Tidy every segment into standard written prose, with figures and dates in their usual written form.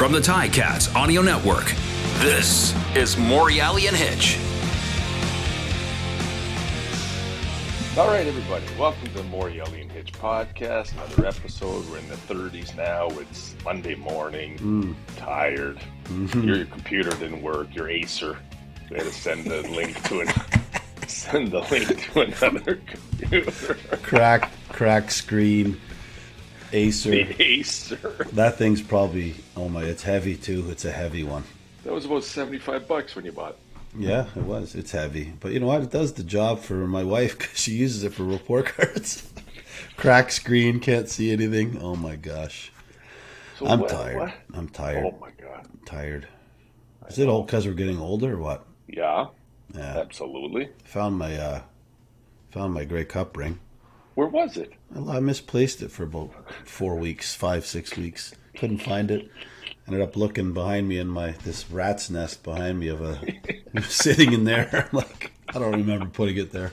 from the Ticats Audio Network, this is Morreale and Hitch. All right, everybody. Welcome to the Morreale and Hitch podcast. Another episode. We're in the 30s now. It's Monday morning. Tired. Your computer didn't work. Your Acer. They had to send the link to another computer. Crack screen. Acer. The Acer. That thing's probably, it's heavy too. It's a heavy one. That was about $75 when you bought it. Yeah, it was. It's heavy. But you know what? It does the job for my wife because she uses it for report cards. Crack screen, can't see anything. Oh my gosh. So I'm tired. What? I'm tired. Oh my God. I'm tired. Is it all because we're getting older or what? Yeah. Yeah. Absolutely. Found my Grey Cup ring. Where was it? I misplaced it for about 4 weeks, 5-6 weeks. Couldn't find it. Ended up looking behind me in this rat's nest behind me sitting in there. I'm like, I don't remember putting it there.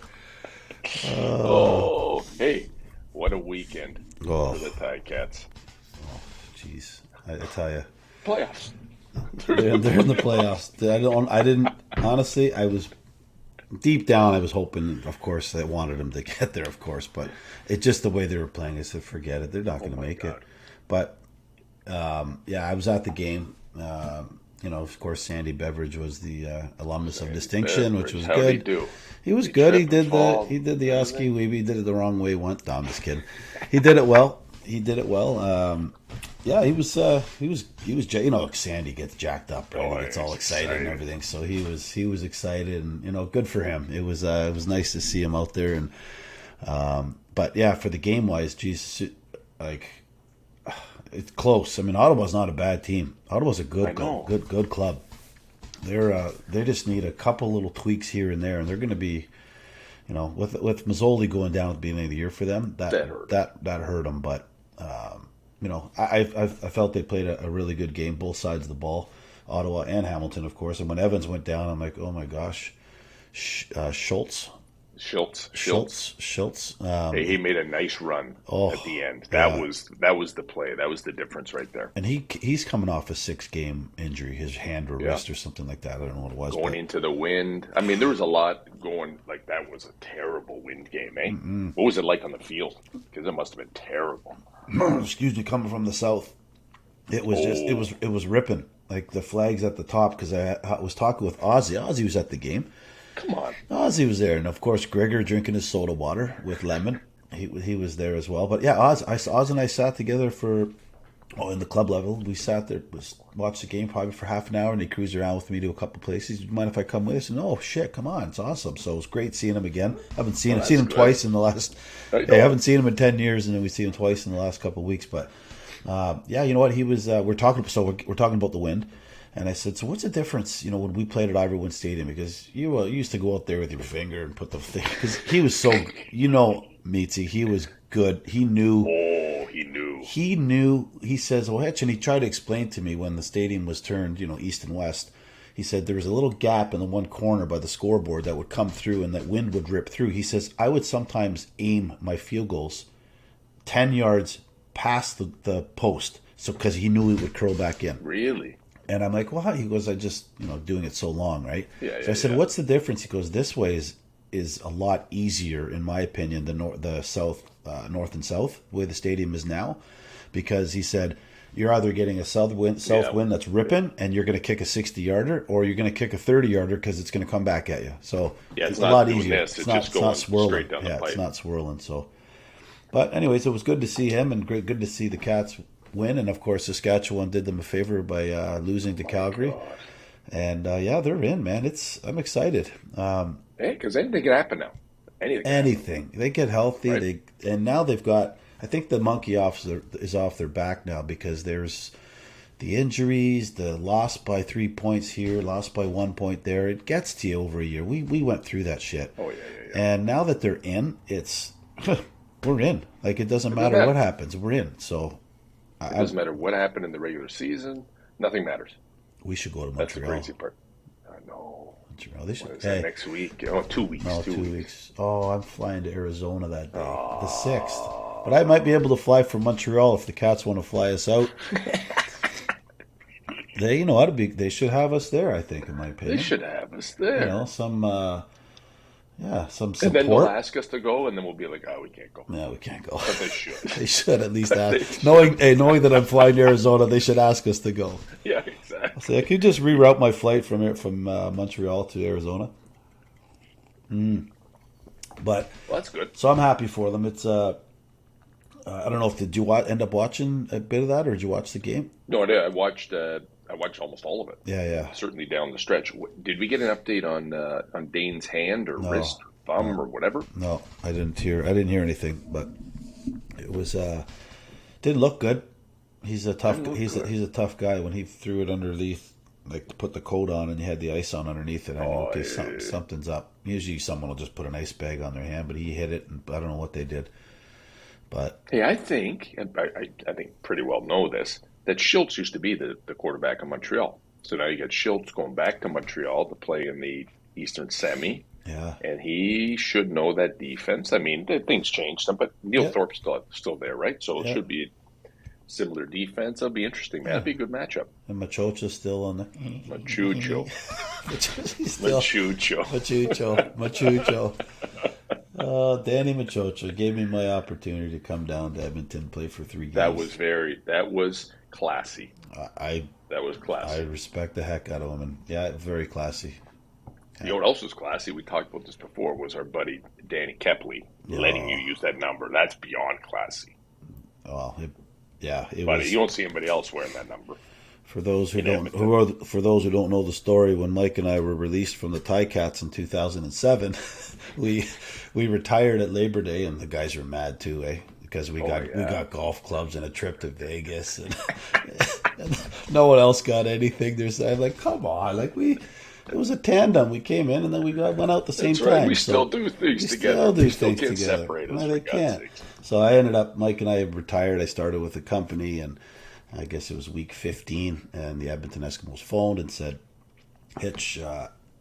Oh, hey, what a weekend Oh. for the Ticats. Oh, jeez, I tell you, Playoffs. they're in the playoffs. Honestly, I was deep down. I was hoping, of course, I wanted them to get there, of course, but it's just the way they were playing. I said, forget it. They're not going to make it. But I was at the game. Of course, Sandy Beveridge was the alumnus of distinction, which was How'd good. he do? He was good. He did fall, the Oski weeby. He did it the wrong way once. No, I'm just kidding. He did it well. He was. Sandy gets jacked up, right? He gets all excited and everything. So he was excited, and good for him. It was nice to see him out there, and but yeah, for the game wise, geez, it's close. I mean, Ottawa's not a bad team. Ottawa's a good club. They just need a couple little tweaks here and there, and they're going to be, with Mazzoli going down at the beginning of the year for them, that hurt them. But I felt they played a really good game, both sides of the ball, Ottawa and Hamilton, of course. And when Evans went down, I'm like, oh my gosh, Schultz. He made a nice run at the end. That was the play. That was the difference right there. And he's coming off a 6-game injury, his hand or wrist or something like that. I don't know what it was. Going into the wind. I mean, there was a lot going. Like, that was a terrible wind game, eh? Mm-mm. What was it like on the field? Because it must have been terrible. Excuse me, coming from the south, it was it was ripping, like the flags at the top. Because I was talking with Ozzy. Ozzy was at the game. Come on. Ozzy was there. And, of course, Gregor drinking his soda water with lemon. He was there as well. But, yeah, Oz and I sat together in the club level. We sat there, watched the game probably for half an hour, and he cruised around with me to a couple places. Do you mind if I come with us? And, oh, shit, come on. It's awesome. So it was great seeing him again. I haven't seen him twice in the last – I haven't seen him in 10 years, and then we see him twice in the last couple of weeks. But, you know what? He was we're talking about the wind. And I said, so what's the difference, when we played at Iverwood Stadium? Because you used to go out there with your finger and put the thing. Because he was so, Meatsy, he was good. He knew. Oh, he knew. He knew. He says, oh, Hitch, and he tried to explain to me when the stadium was turned, east and west. He said there was a little gap in the one corner by the scoreboard that would come through and that wind would rip through. He says, I would sometimes aim my field goals 10 yards past the post. So because he knew it would curl back in. Really? And I'm like, well, how? He goes, I just, doing it so long, right? Yeah, so I said, what's the difference? He goes, this way is a lot easier, in my opinion, the south, north and south, the way the stadium is now. Because he said, you're either getting a south wind that's ripping, and you're going to kick a 60-yarder, or you're going to kick a 30-yarder because it's going to come back at you. So it's a lot easier. It's not swirling. It's not swirling. So, but anyways, it was good to see him, and good to see the Cats win, and of course Saskatchewan did them a favor by losing to Calgary. God. And they're in, man. I'm excited. Because anything can happen now. Anything. They get healthy. Right. And now they've got. I think the monkey is off their back now because there's the injuries, the loss by 3 points here, loss by 1 point there. It gets to you over a year. We went through that shit. Oh yeah. And now that they're in, it's we're in. Like it doesn't matter what happens. We're in. So. It doesn't matter what happened in the regular season. Nothing matters. We should go to Montreal. That's the crazy part. I know. Montreal. They should. What is that, next week? Oh, 2 weeks. No, 2 weeks. Oh, I'm flying to Arizona that day, the 6th. But I might be able to fly from Montreal if the Cats want to fly us out. They, you know, ought to be. They should have us there. I think, in my opinion, They should have us there. You know, some some support. And then they'll ask us to go, and then we'll be like, "Oh, we can't go." No, we can't go. But they should. They should at least ask. Knowing that I'm flying to Arizona, they should ask us to go. Yeah, exactly. So I could just reroute my flight from Montreal to Arizona. But Well, that's good. so I'm happy for them. It's I don't know if did you end up watching a bit of that, or did you watch the game? No, I did. I watched almost all of it. Yeah. Certainly down the stretch. Did we get an update on Dane's hand or wrist or thumb or whatever? No, I didn't hear anything, but it was didn't look good. He's a tough he's a tough guy. When he threw it underneath, like to put the coat on, and you had the ice on underneath it, I knew okay, something's up. Usually someone will just put an ice bag on their hand, but he hit it, and I don't know what they did. But hey, I think, and I think pretty well know this, that Schultz used to be the quarterback of Montreal. So now you got Schultz going back to Montreal to play in the Eastern Semi. Yeah. And he should know that defense. I mean, things changed, but Neil Thorpe's still there, right? So it should be a similar defense. It'll be interesting, man. It'll be a good matchup. And Machocha's still on the Machucho. Machucho. Danny Machocha gave me my opportunity to come down to Edmonton and play for 3 games. That was classy. That was classy. I respect the heck out of him, and very classy. You know what else was classy? We talked about this before. Was our buddy Danny Kepley letting you use that number? That's beyond classy. Well, it but was. You don't see anybody else wearing that number. For those who don't know the story, when Mike and I were released from the Ticats in 2007, we retired at Labor Day, and the guys were mad too, because we got golf clubs and a trip to Vegas, and no one else got anything. I'm like, come on, it was a tandem. We came in and then we went out the same time. Right. We still do things together. We still can't separate us. No, they can't. So I ended up, Mike and I retired. I started with the company, and I guess it was week 15, and the Edmonton Eskimos phoned and said, Hitch,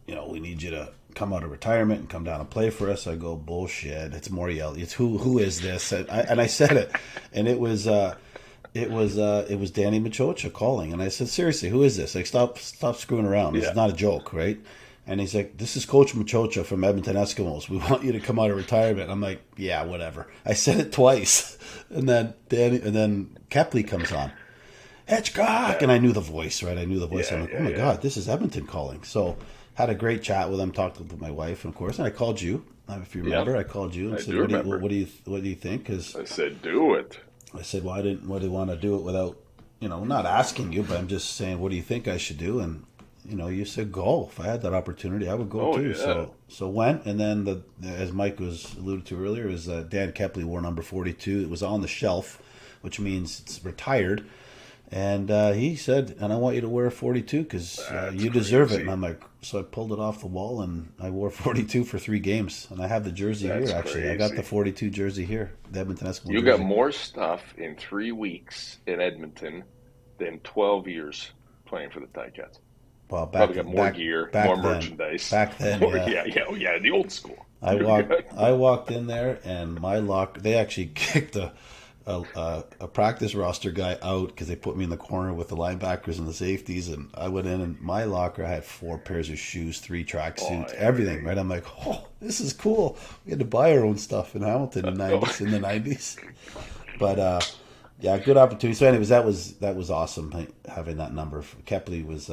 we need you to come out of retirement and come down and play for us. I go, bullshit. It's Morreale. It's who is this? And I said it, and it was Danny Machocha calling, and I said, seriously, who is this? Like, stop screwing around. It's not a joke, right? And he's like, this is Coach Machocha from Edmonton Eskimos. We want you to come out of retirement. I'm like, yeah, whatever. I said it twice, and then Kepley comes on. Hitchcock! And I knew the voice, right? I'm like, oh my God, this is Edmonton calling. So had a great chat with him, talked with my wife, and of course, and I called you. If you remember, I called you and said, what do you think? Cause I said, do it. I said, why do you want to do it without, not asking you, but I'm just saying, what do you think I should do? And, you said go. If I had that opportunity, I would go too. Yeah. So went, and then as Mike was alluded to earlier, is Dan Kepley wore number 42. It was on the shelf, which means it's retired. And he said, and I want you to wear 42 because you deserve it. And I'm like, so I pulled it off the wall, and I wore 42 for 3 games. And I have the jersey here, actually. Crazy. I got the 42 jersey here, the Edmonton Eskimos You got more stuff in 3 weeks in Edmonton than 12 years playing for the Ticats. Well, probably got more gear, more merchandise. Back then, yeah, the old school. I walked in there, and my locker, they actually kicked a practice roster guy out because they put me in the corner with the linebackers and the safeties, and I went in, and my locker I had 4 pairs of shoes, 3 tracksuits, everything, right? I'm like, oh, this is cool. We had to buy our own stuff in Hamilton in the 90s. But good opportunity. So anyways, that was awesome, having that number. Kepley was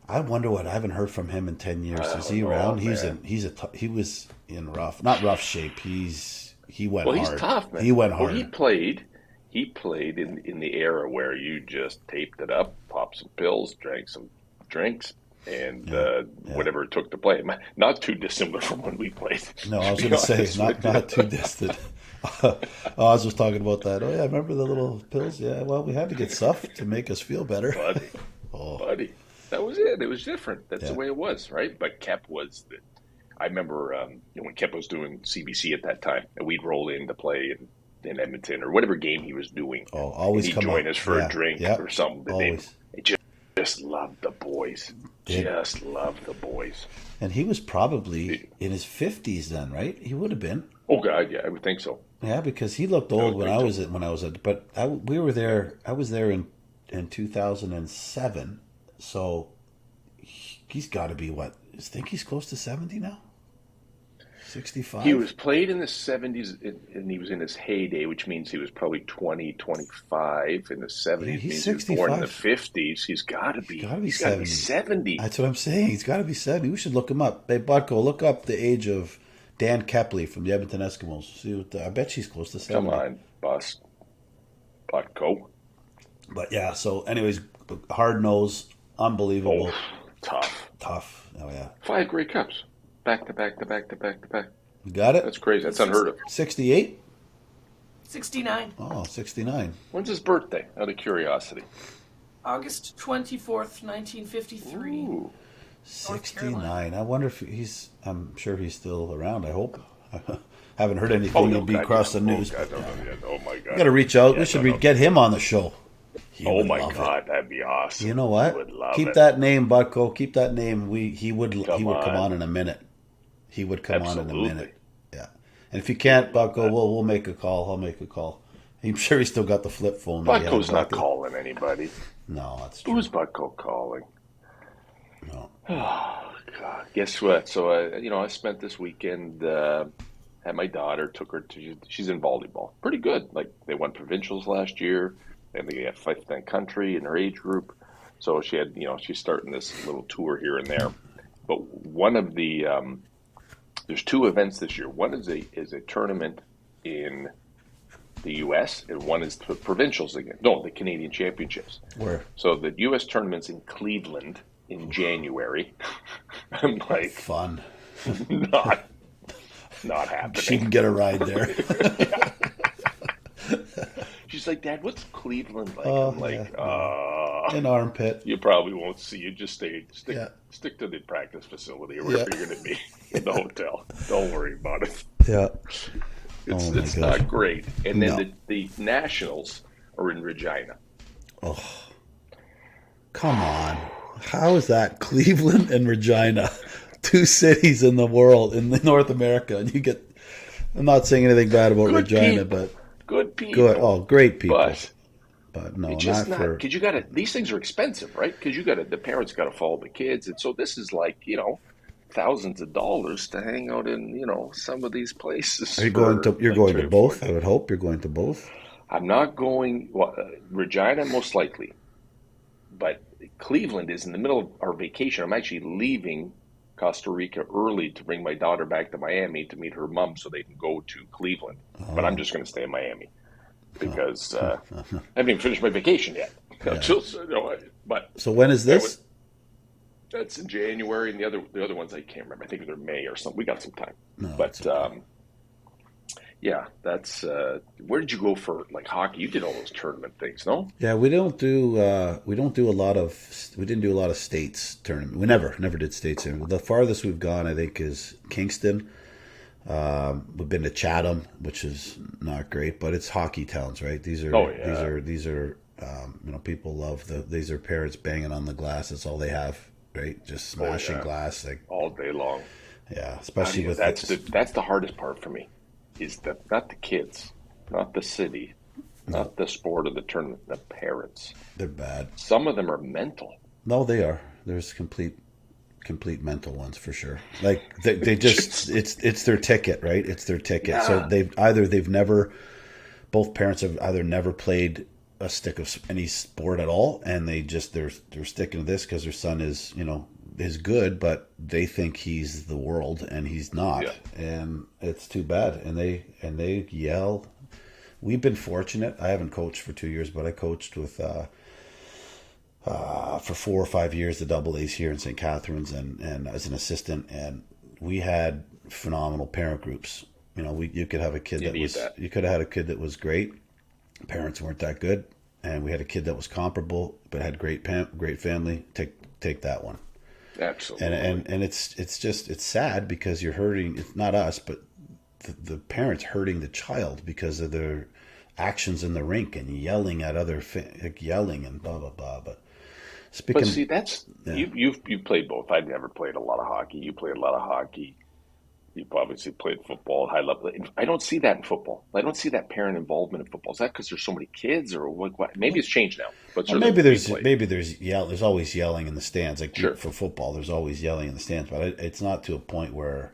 I wonder what, I haven't heard from him in 10 years. Is he around? He was in not rough shape. He went hard. He's tough, man. He went hard. Well, he played in the era where you just taped it up, popped some pills, drank some drinks, and whatever it took to play. Not too dissimilar from when we played. No, I was going to say, not too distant. Oz was talking about that. Oh, yeah, remember the little pills? Yeah, well, we had to get stuff to make us feel better. Buddy. That was it. It was different. That's the way it was, right? But Kep was I remember when Kep was doing CBC at that time, and we'd roll in to play in Edmonton or whatever game he was doing. Oh, always come join us for a drink or something. Always. They just loved the boys. Just loved the boys. And he was probably in his 50s then, right? He would have been. Oh God, yeah, I would think so. Yeah, because he looked old we were there. I was there in 2007, So he's got to be what? I think he's close to 70 now. 65. He was played in the 70s, and he was in his heyday, which means he was probably 20, 25 in the 70s. Yeah, he's means he was born in the 65. 50s. He's got to be. He's got to be He's got to be 70. 70. That's what I'm saying. He's got to be 70. We should look him up. Hey, Butko, look up the age of Dan Kepley from the Edmonton Eskimos. See what I bet she's close to 70. Come on, bust. Butko. But yeah, so anyways, hard nose, unbelievable. Oh, tough. Tough. Oh, yeah. 5 Grey Cups. Back to back to back to back to back. You got it? That's crazy. That's unheard of. 68? 69. Oh, 69. When's his birthday? Out of curiosity. August 24th, 1953. Ooh. 69. I wonder if I'm sure he's still around, I hope. Haven't heard anything no, and be God, across yeah. the news. Oh, God, no, yeah. Oh, my God. We got to reach out. Yeah, We should no. get him on the show. He Oh, would my love it. God. That'd be awesome. You know what? Would love Keep it. that name, Butko. Keep that name. He would come on. on in a minute. He would come on in a Absolutely. minute. Yeah. And if you can't, Butko, we'll make a call. I'll make a call. I'm sure he's still got the flip phone. that he had Butko's not back then. calling anybody. No, that's true. Who's Butko calling? No. Oh, God. Guess what? So, I spent this weekend, had my daughter, took her to, she's in volleyball. Pretty good. Like, they won provincials last year, and they had fifth in country in her age group. So she had, she's starting this little tour here and there. But one of the, there's 2 events this year. One is a tournament in the U.S., and one is the provincials again. No, the Canadian Championships. Where? So the U.S. tournament's in Cleveland in January. I'm like, Fun. not happening. She can get a ride there. She's like, Dad, what's Cleveland like? Oh, I'm like, An armpit. you probably won't see. You just stick Yeah. to the practice facility or wherever you're going to be in the hotel. Don't worry about it. Yeah. It's Oh, my it's gosh. not great. And then No. the nationals are in Regina. Oh, come on. How is that? Cleveland and Regina, 2 cities in the world, in North America. And you get, I'm not saying anything bad about Good Regina, people. but Good people. good. Oh, great people. But no, it's just not not, for. because these things are expensive, right? Because the parents got to follow the kids. And so this is like, thousands of dollars to hang out in, some of these places. Are you going to? You're like going 3 to or 4 both. days. I would hope you're going to both. I'm not going, Regina most likely, but Cleveland is in the middle of our vacation. I'm actually leaving Costa Rica early to bring my daughter back to Miami to meet her mom so they can go to Cleveland. But I'm just going to stay in Miami because I haven't even finished my vacation yet. Yeah. But So when is this? that's in January, and the other ones I can't remember. I think they're May or something. We got some time. No, But it's okay. yeah, that's where did you go for like hockey? You did all those tournament things, no? Yeah, we didn't do a lot of states tournament. We never did states tournament. The farthest we've gone, I think, is Kingston. We've been to Chatham, which is not great, but it's hockey towns, right? These are these are people love these are parents banging on the glass. That's all they have, right? Just smashing glass, like All day long. yeah. Especially with that's the hardest part for me, is not the kids, not the city, not the sport of the tournament, the parents. they're bad. Some of them are mental. No, they are. There's complete mental ones for sure. Like they just it's their ticket, right? It's their ticket. Yeah. So both parents have either never played a stick of any sport at all, and they're sticking to this because their son is is good, but they think he's the world and he's not, and it's too bad. And they yell. We've been fortunate. I haven't coached for 2 years, but I coached with for 4 or 5 years the double A's here in St. Catharines, and as an assistant, and we had phenomenal parent groups. You could have a kid you could have had a kid that was great. Parents weren't that good, and we had a kid that was comparable but had great family. Take that one. Absolutely. And it's sad because you're hurting. It's not us, but the parents hurting the child because of their actions in the rink and yelling at yelling and blah blah blah. But see, that's you've played both. I've never played a lot of hockey. You played a lot of hockey. You've obviously played football at high level. I don't see that in football. I don't see that parent involvement in football. Is that because there's so many kids, or what? Maybe it's changed now. But Well, there's always yelling in the stands. Like Sure. for football, there's always yelling in the stands, but it's not to a point where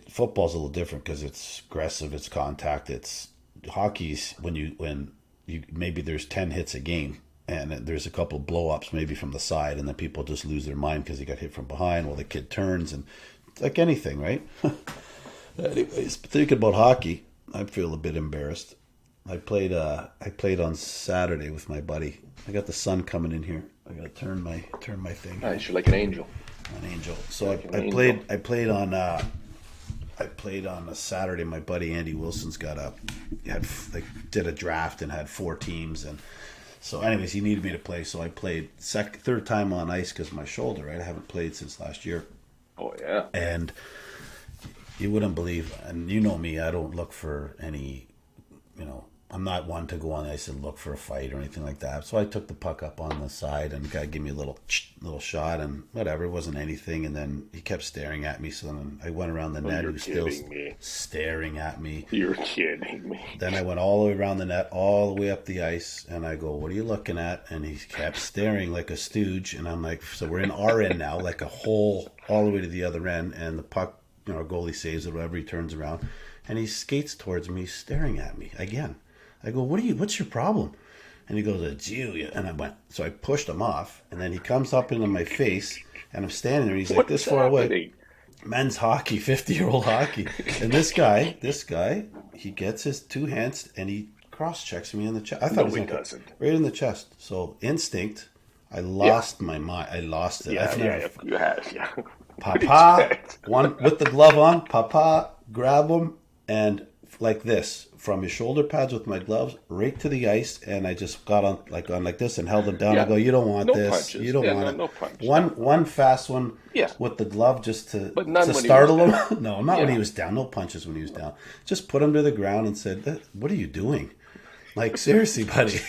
football's a little different because it's aggressive, it's contact. It's hockey's when you maybe there's 10 hits a game and there's a couple blow ups maybe from the side, and then people just lose their mind because they got hit from behind while the kid turns, and it's like anything, right? Anyways, thinking about hockey, I feel a bit embarrassed. I played on Saturday with my buddy. I got the sun coming in here. I gotta turn my thing. Nice, you're like an angel. An angel. So Like an I angel. played on a Saturday. My buddy Andy Wilson's did a draft and had 4 teams, and so anyways he needed me to play. So I played third time on ice because of my shoulder. Right, I haven't played since last year. Oh yeah. And you wouldn't believe, and you know me, I don't look for any, I'm not one to go on the ice and look for a fight or anything like that. So I took the puck up on the side, and the guy gave me a little shot, and whatever, it wasn't anything. And then he kept staring at me. So then I went around the net. He was still staring at me. You're kidding me. Then I went all the way around the net, all the way up the ice, and I go, "What are you looking at?" And he kept staring like a stooge. And I'm like, so we're in our end now, like a hole all the way to the other end, and the puck, our goalie saves it, whatever, he turns around, and he skates towards me, staring at me again. I go, what's your problem? And he goes, "It's you." And I went, so I pushed him off, and then he comes up into my face, and I'm standing there, and he's like this far away. Men's hockey, 50-year-old hockey. And this guy, he gets his 2 hands, and he cross-checks me in the chest. I thought he doesn't. Right in the chest. So instinct, I lost my mind. I lost it. Yeah. Papa, one with the glove on, Papa, grab him, and like this, from his shoulder pads with my gloves, right to the ice, and I just got on like this and held him down. Yeah. I go, "You don't want this. Punches. You don't want it." No punches. One fast one with the glove just to startle him. No, not when he was down. No punches when he was down. Just put him to the ground and said, "What are you doing?" Like, seriously, buddy.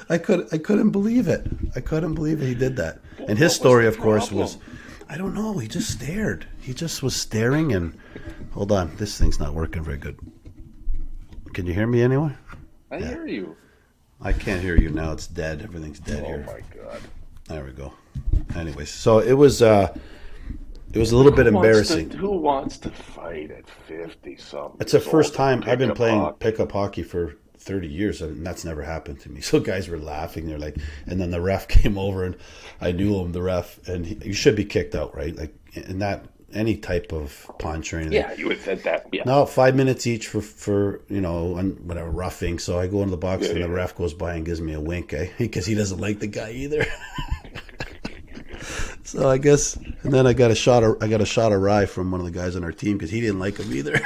I couldn't believe it. I couldn't believe it. He did that. And his story, of course, was, I don't know. He just stared. He just was staring. And hold on, this thing's not working very good. Can you hear me anyway? I hear you. I can't hear you now. It's dead. Everything's dead here. Oh my God. There we go. Anyways, so it was a little bit embarrassing. Who wants to fight at 50-something? It's the first time I've been playing pickup hockey for 30 years, and that's never happened to me. So guys were laughing. They're like, and then the ref came over, and I knew him, the ref, and you should be kicked out, right? Like, in that, any type of punch or anything. Yeah, you would have said that. Yeah. No, 5 minutes each for whatever, roughing. So I go into the box, and the ref goes by and gives me a wink, because he doesn't like the guy either. So I guess, and then I got a shot of rye from one of the guys on our team because he didn't like him either.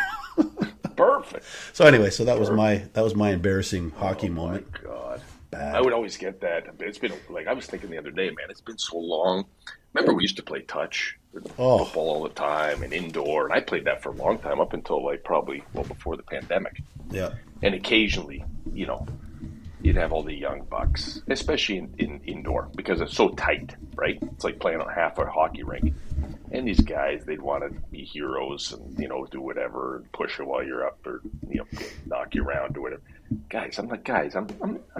Perfect. So anyway, that was my embarrassing hockey moment. Oh my God. Bad. I would always get that. It's been I was thinking the other day, man. It's been so long. Remember, we used to play touch football all the time and indoor, and I played that for a long time up until probably before the pandemic. Yeah. And occasionally, you'd have all the young bucks, especially in indoor, because it's so tight, right? It's like playing on half a hockey rink. And these guys, they'd want to be heroes and, do whatever, and push you while you're up, or, knock you around, do whatever. Guys, I'm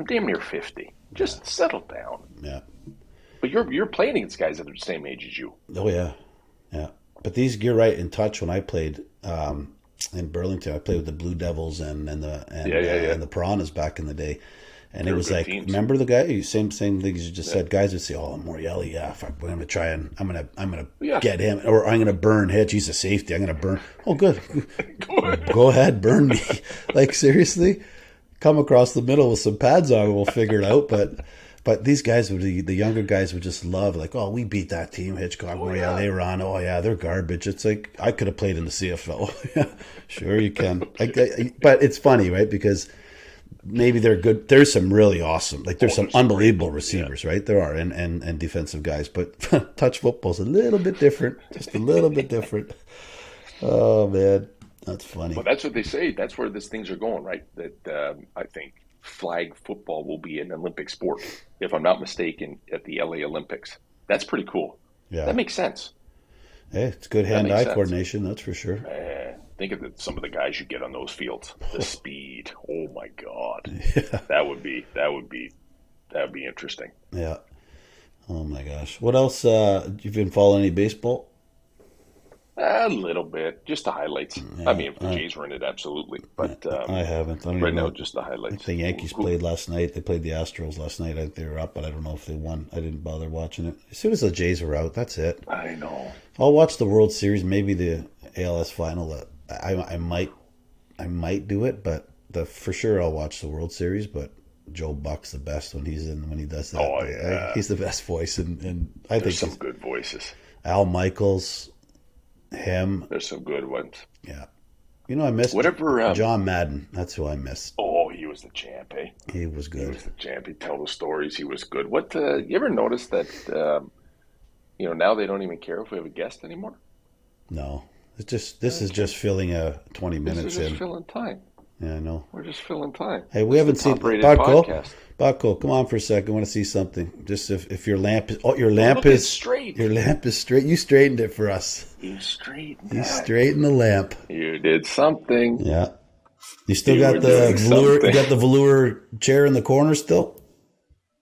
damn near 50. Just settle down. Yeah. But you're playing against guys that are the same age as you. Oh, yeah. Yeah. But you're right, in touch, when I played in Burlington, I played with the Blue Devils and the Piranhas back in the day. And it was like, teams. Remember the guy? Same things you just said. Guys would say, "Oh, Morreale, yeah, fuck, I'm gonna try and I'm gonna get him, or I'm gonna burn Hitch. He's a safety. I'm gonna burn." Oh, good. Go ahead, burn me. Like, seriously, come across the middle with some pads on, and we'll figure it out. But these guys the younger guys would just love, like, "Oh, we beat that team, Hitchcock, Morreale, they were on. Oh yeah, they're garbage." It's like, I could have played in the CFL. Sure, you can. But it's funny, right? Because maybe they're good. There's some really awesome, there's some unbelievable receivers, right? There are, and defensive guys. But touch football's a little bit different, just a little bit different. Oh man, that's funny. Well, that's what they say. That's where these things are going, right? That I think flag football will be an Olympic sport, if I'm not mistaken, at the LA Olympics. That's pretty cool. Yeah, that makes sense. Hey, it's good hand-eye coordination, that's for sure. Think of some of the guys you get on those fields. The speed. Oh my God. Yeah. That would be interesting. Yeah. Oh my gosh. What else? You've been following any baseball? A little bit, just the highlights. Yeah, I mean, if the Jays were in it, absolutely. But I haven't. I don't right even now, know. just the highlights. I think the Yankees played last night. They played the Astros last night. I think they were up, but I don't know if they won. I didn't bother watching it. As soon as the Jays were out, that's it. I know. I'll watch the World Series, maybe the ALS final. I might do it, but for sure I'll watch the World Series. But Joe Buck's the best when he does that. Oh yeah, he's the best voice, and I There's think some good voices. Al Michaels. Him. There's some good ones. Yeah. You know, I missed John Madden. That's who I missed. Oh, he was the champ, eh? He was good. He was the champ. He'd tell the stories. He was good. What, you ever notice that, now they don't even care if we have a guest anymore? No. This is just filling 20 minutes in. This is just filling time. Yeah, I know. We're just filling time. Hey, we haven't seen Bucko, come on for a second. I want to see something. Just if your lamp is straight. Your lamp is straight. You straightened it for us. You straightened the lamp. You did something. Yeah. You still got the velour. You got the velour chair in the corner still.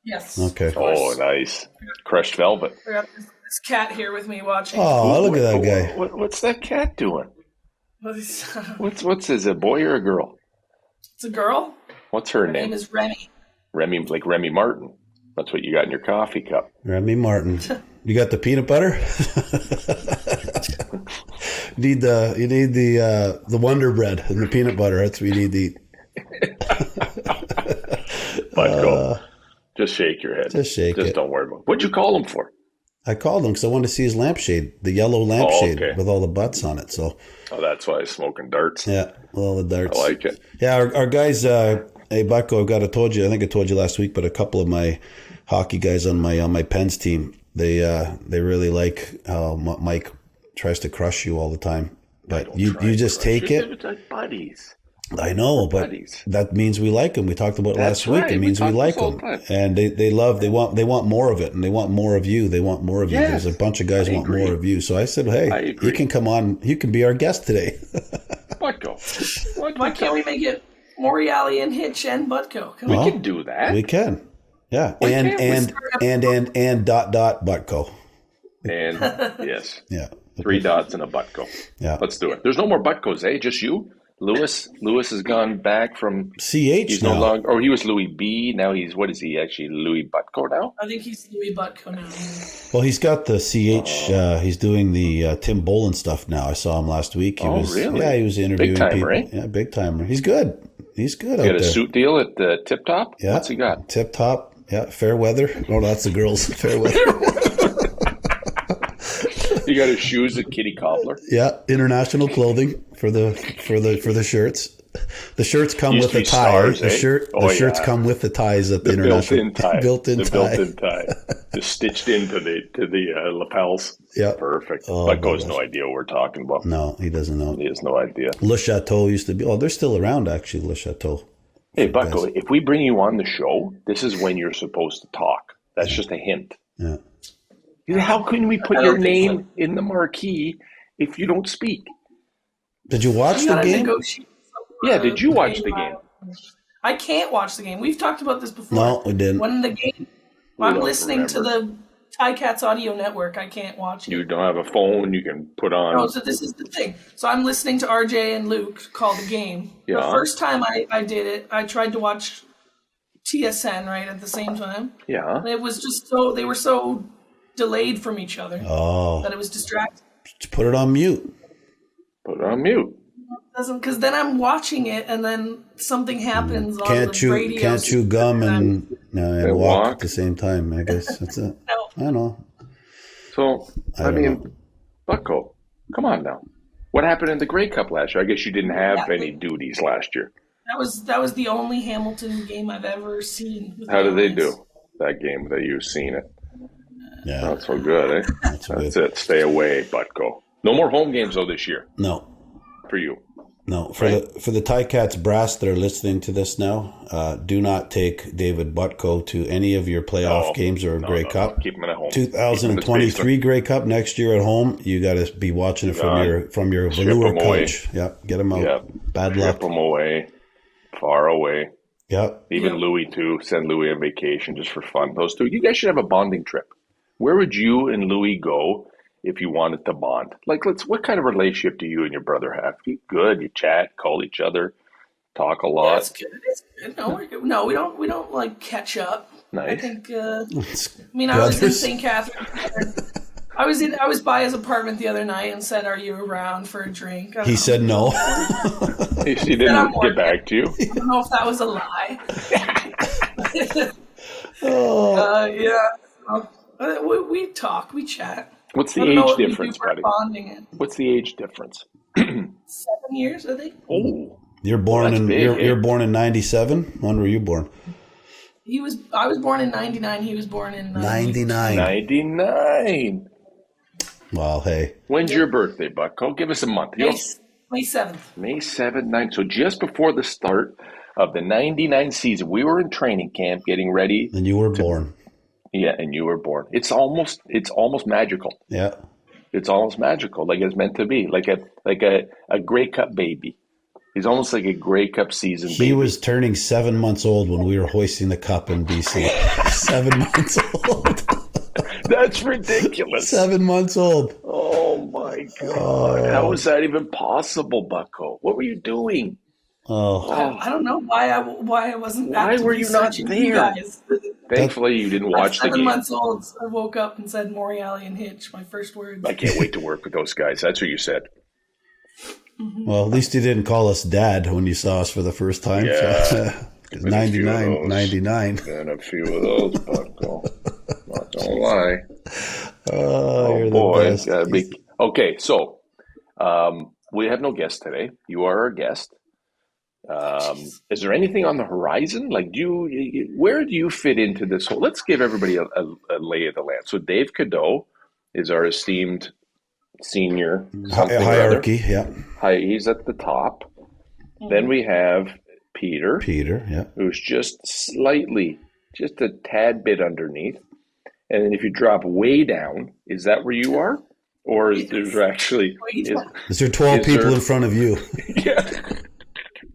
Yes. Okay. Oh, nice. Crushed velvet. I got this cat here with me watching. Oh, look at that guy. What's that cat doing? What's is it, a boy or a girl? It's a girl. What's her name? Her name is Remy. Remy, like Remy Martin. That's what you got in your coffee cup. Remy Martin. You got the peanut butter? you need the Wonder Bread and the peanut butter. That's what you need to eat. Go. Just shake your head. Just don't worry about it. What'd you call him for? I called him because I wanted to see his lampshade, the yellow lampshade with all the butts on it. So. Oh, that's why he's smoking darts. Yeah, with all the darts. I like it. Yeah, our guys, hey, Bucko, I think I told you last week, but a couple of my hockey guys on my Pens team, they really like how Mike tries to crush you all the time. But you just take it. They're buddies. I know, but that means we like them. We talked about it last week. It means we like them, and they want more of it, and they want more of you. They want more of you. Yes, there's a bunch of guys want more of you. So I said, hey, you can come on. You can be our guest today. Butko. Why can't we make it Morreale and Hitch and Butko? We can do that. We can. Yeah, and Butko. And yes, yeah, 3 dots and a Butko. Yeah, let's do it. There's no more Butkos, eh? Just you. Lewis has gone back from CH. He's no longer, or he was Louis B. Now he's, what is he actually? Louis Butko now? I think he's Louis Butko now. Well, he's got the CH. He's doing the Tim Bolin stuff now. I saw him last week. Really? Yeah, he was interviewing big timer, people. Right? Yeah, big timer. He's good. He's good. He got a suit deal at the Tip Top. Yeah. What's he got? Tip Top. Yeah, fair weather. Oh, that's the girls. Fair weather. He got his shoes at Kitty Cobbler. Yeah, international clothing for the shirts. The shirts come with a tie. Stars, the shirts come with the ties at the international built-in tie. Just stitched into the lapels. Yeah, perfect. Butko has no idea what we're talking about. No, he doesn't know. He has no idea. Le Chateau used to be. Oh, they're still around actually. Le Chateau. Hey, Butko, if we bring you on the show, this is when you're supposed to talk. That's just a hint. Yeah. How can we put your name in the marquee if you don't speak? Did you watch the game? Yeah, did you watch the game? I can't watch the game. We've talked about this before. No, we didn't. When the game, I'm listening to the Ticats audio network. I can't watch it. You don't have a phone you can put on. No, so this is the thing. So I'm listening to RJ and Luke call the game. Yeah. The first time I did it, I tried to watch TSN right at the same time. Yeah. And it was just they were so delayed from each other that it was distracting. Just put it on mute. Put it on mute. Because then I'm watching it and then something happens on the radio. Can't chew gum and walk at the same time. I guess that's it. No. I know. So I mean, Butko, come on now. What happened in the Grey Cup last year? I guess you didn't have any duties last year. That was the only Hamilton game I've ever seen. How did they do that game that you've seen it? Yeah. Not so good, eh? That's it. Stay away, Butko. No more home games, though, this year. No. For you. No, for the Ticats brass that are listening to this now, do not take David Butko to any of your playoff games or Grey Cup. Keep him at home. 2023 Grey Cup next year at home. You got to be watching it from your velour couch. Yep, get him out. Yep. Bad luck. Ship him away, far away. Yep. Even Louis too. Send Louis on vacation just for fun. Those two, you guys should have a bonding trip. Where would you and Louis go if you wanted to bond? Like, what kind of relationship do you and your brother have? You good? You chat, call each other, talk a lot. Yeah, it's good. It's good. No, we're good. No, we don't like catch up. Nice. I think. I was in St. Catharines. I was by his apartment the other night and said, "Are you around for a drink?" He said no. He didn't get back to you. I don't know if that was a lie. We talk, we chat. What's the age difference, buddy? What's the age difference? 7 years, I think. Oh, you're born you're born in 97. When were you born? I was born in 99. He was born in 99. 99. Well, hey. When's your birthday, Bucko? Give us a month. May 7th. May 7th, 9. So just before the start of the 99 season, we were in training camp getting ready. And you were born. Yeah, and you were born. It's almost magical. Yeah. It's almost magical, like it's meant to be. Like a Grey Cup baby. He's almost like a Grey Cup season baby. He was turning 7 months old when we were hoisting the cup in BC. 7 months old. That's ridiculous. 7 months old. Oh my God. How is that even possible, Bucko? What were you doing? I don't know why I wasn't. Why were you not there? You guys. Thankfully, you didn't watch the game. 7 months old, I woke up and said Morreale and Hitch. My first words. I can't wait to work with those guys. That's what you said. Mm-hmm. Well, at least you didn't call us dad when you saw us for the first time. Yeah. 99. And a few of those, Bucko. Not gonna lie. You're boy. the best. Okay, so we have no guest today. You are our guest. Is there anything on the horizon? Like, where do you fit into this whole? Let's give everybody a lay of the land. So Dave Cadeau is our esteemed senior hierarchy. Yeah, he's at the top. Then we have Peter, yeah, who's just a tad bit underneath. And then if you drop way down, is that where you are, or is there actually is there 12 people in front of you? Yeah.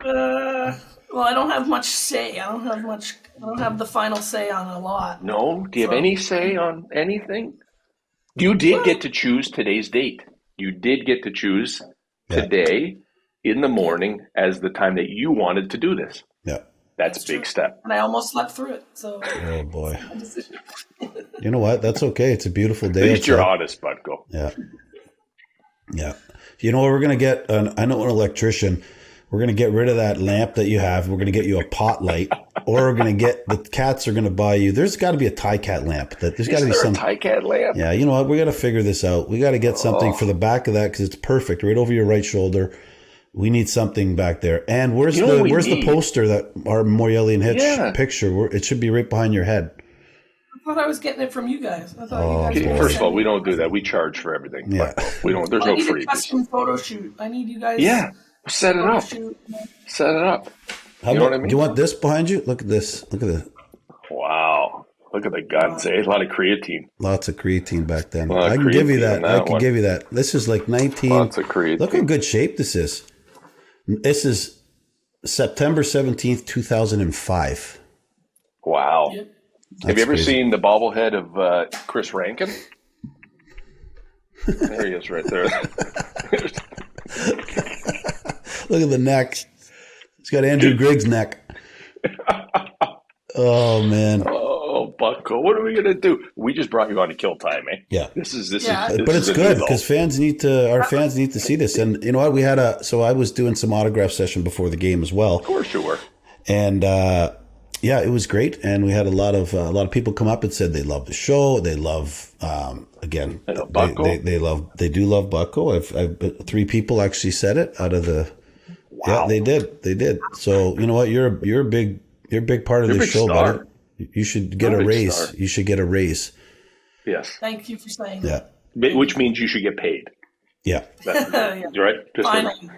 Well, I don't have much say. I don't have the final say on a lot. No? Do you have any say on anything? You did get to choose today's date. You did get to choose today in the morning as the time that you wanted to do this. Yeah. That's a big step. And I almost slept through it. So. Oh, boy. You know what? That's okay. It's a beautiful day. At least you're honest, Butko. Yeah. Yeah. You know what? We're going to get I know an electrician. We're going to get rid of that lamp that you have. We're going to get you a pot light, or we're going to get the cats are going to buy you. There's got to be a Ticat lamp. There's got to be some Ticat lamp. Yeah, you know what? We got to figure this out. We got to get something for the back of that because it's perfect, right over your right shoulder. We need something back there. And where's the poster that our Morreale and Hitch picture? It should be right behind your head. I thought I was getting it from you guys. I thought you guys first of all, we don't do that. We charge for everything. Yeah. We don't. There's no freebies. I need a custom photo shoot. I need you guys. Yeah. Set it up. Set it up. You know what I mean? Do you want this behind you? Look at this. Look at this. Wow. Look at the guns, eh? A lot of creatine. Lots of creatine back then. I can give you that. I can give you that. This is like 19. Lots of creatine. Look how good shape this is. This is September 17th, 2005. Wow. Yep. Have you ever seen the bobblehead of Chris Rankin? There he is right there. Look at the neck. It's got Andrew Griggs' neck. Oh, man. Oh, Bucko. What are we going to do? We just brought you on to kill time, eh? Yeah. This is but it's good because our fans need to see this. And you know what? I was doing some autograph session before the game as well. Of course you were. And, it was great. And we had a lot of people come up and said they love the show. They love, again, they do love Bucko. I've 3 people actually said it out of the, wow. Yeah, they did. So, you know what? You're a big part of this show, buddy. You should get a raise. Star. You should get a raise. Yes. Thank you for saying that. Yeah. Which means you should get paid. Yeah. You're right. Finally.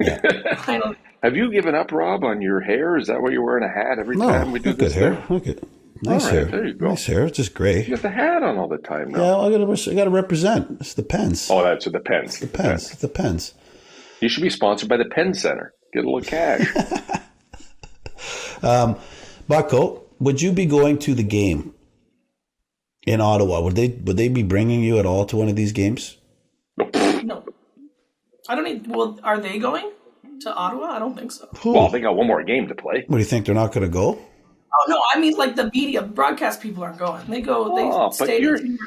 Finally. Have you given up, Rob, on your hair? Is that why you're wearing a hat every time we do this? Hair. Look at nice hair. There you go. Nice hair. It's just gray. You got the hat on all the time now. Yeah, I got to represent. It's the pens. Oh, that's the pens. The pens. The pens. You should be sponsored by the Pen Center. Get a little cash. Bucko, would you be going to the game in Ottawa? Would they be bringing you at all to one of these games? No. I don't need. Well, are they going to Ottawa? I don't think so. Well, they got one more game to play. What do you think? They're not going to go? Oh no! I mean, like the media broadcast people aren't going. They go. They stay and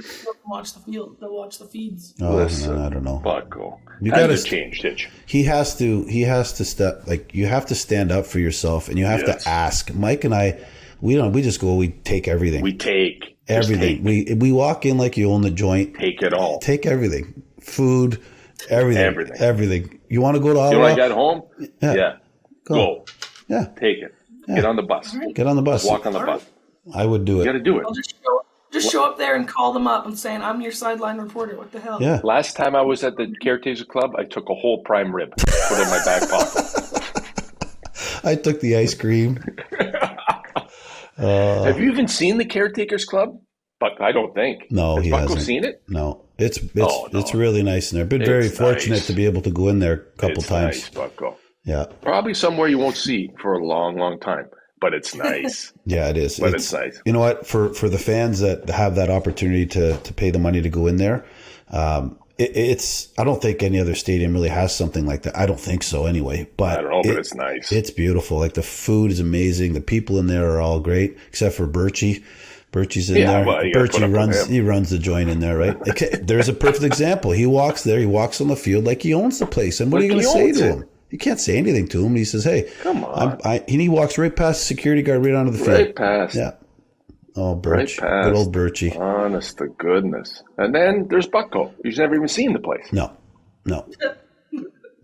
watch the field. They'll watch the feeds. Oh, listen, I don't know. Bucko, you got to change, Hitch. He has to step. Like you have to stand up for yourself, and you have to ask. Mike and I, we don't. We just go. We take everything. We take everything. We walk in like you own the joint. Take it all. Take everything. Food. Everything. You want to go to Ottawa? You want to get home? Yeah. Go. Yeah. Take it. Yeah. Get on the bus. Right. Get on the bus. Walk on the bus. I would do it. You got to do it. I'll just show up there and call them up and saying, I'm your sideline reporter. What the hell? Yeah. Last time I was at the Caretakers Club, I took a whole prime rib, put it in my back pocket. I took the ice cream. Have you even seen the Caretakers Club? But I don't think. No, he hasn't. Seen it? No. It's really nice in there. Been very fortunate to be able to go in there a couple times. Nice, Bucko. Yeah. Probably somewhere you won't see for a long, long time. But it's nice. Yeah, it is. But it's nice. You know what? For the fans that have that opportunity to pay the money to go in there, it's. I don't think any other stadium really has something like that. I don't think so, anyway. But I don't know, but it's nice. It's beautiful. Like the food is amazing. The people in there are all great, except for Birchie. Birchie's in there. Well, Birchie runs the joint in there, right? Okay, there's a perfect example. He walks there. He walks on the field like he owns the place. And what are you going to say to him? You can't say anything to him. And he says, "Hey, come on!" And he walks right past the security guard, right onto the field. Right past. Yeah. Oh, Birch. Right past. Good old Birchie. Honest to goodness. And then there's Bucko. He's never even seen the place. No.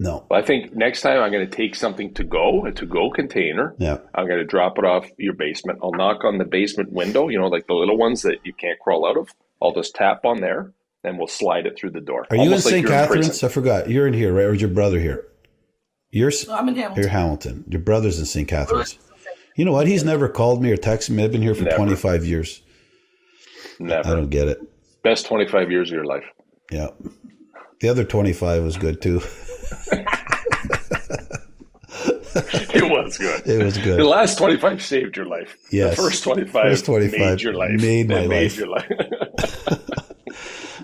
Well, I think next time I'm going to take something to go, a to-go container. Yeah. I'm going to drop it off your basement. I'll knock on the basement window, like the little ones that you can't crawl out of. I'll just tap on there, and we'll slide it through the door. Are you in St. Catharines? I forgot. You're in here, right? Or is your brother here? I'm in Hamilton. You're Hamilton. Your brother's in St. Catharines. You know what? He's never called me or texted me. I've been here for 25 years. Never. I don't get it. Best 25 years of your life. Yeah. The other 25 was good, too. It was good. It was good. The last 25 saved your life. Yes. The first 25 made your life. Made my life. Your life.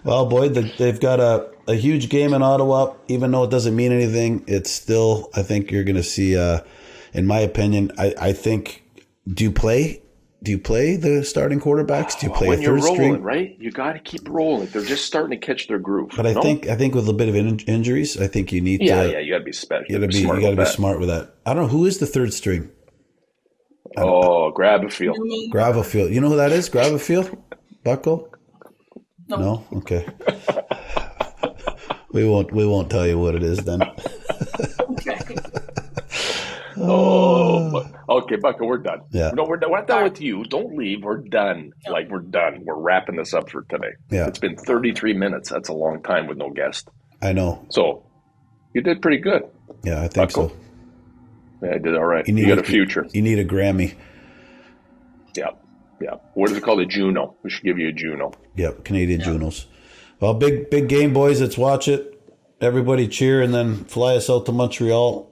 Well, boy, they've got a huge game in Ottawa. Even though it doesn't mean anything, it's still, I think you're going to see, in my opinion, I think, do you play the starting quarterbacks? Do you play when a you're third rolling, string? right? You got to keep rolling. They're just starting to catch their groove. But I think with a bit of injuries, I think you need to. Yeah, you got to be special. You got to be smart with that. I don't know who is the third string. Gravifield. Gravifield. You know who that is? Gravifield? Bucko? No? Okay. We won't tell you what it is then. Okay. Okay, Bucko, we're done. Yeah. No, we're done with you. Don't leave. We're done. Like, we're done. We're wrapping this up for today. Yeah. It's been 33 minutes. That's a long time with no guest. I know. So, you did pretty good. Yeah, I think Bucko. so. Yeah, I did all right. You got a future. You need a Grammy. Yeah. What is it called? A Juno. We should give you a Juno. Yep, Canadian Junos. Well, big game, boys. Let's watch it. Everybody cheer and then fly us out to Montreal.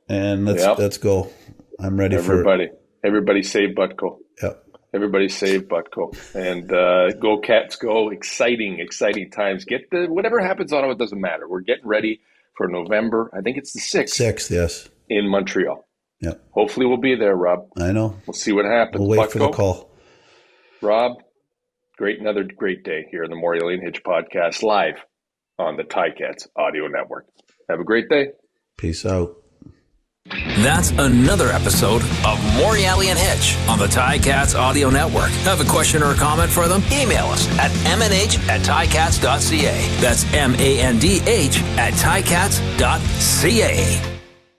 And let's go. I'm ready for it. Everybody save Bucko. Yep. Everybody save Bucko. And go Cats, go. Exciting times. Whatever happens on it doesn't matter. We're getting ready for November. I think it's the 6th. 6th, yes. In Montreal. Yep. Hopefully we'll be there, Rob. I know. We'll see what happens. We'll wait Bucko, for the call. Rob, another great day here in the Morreale and Hitch podcast live on the Ticats audio network. Have a great day. Peace out. That's another episode of Morreale and Hitch on the Ticats audio network. Have a question or a comment for them? Email us at mnh@ticats.ca. That's MANDH@ticats.ca.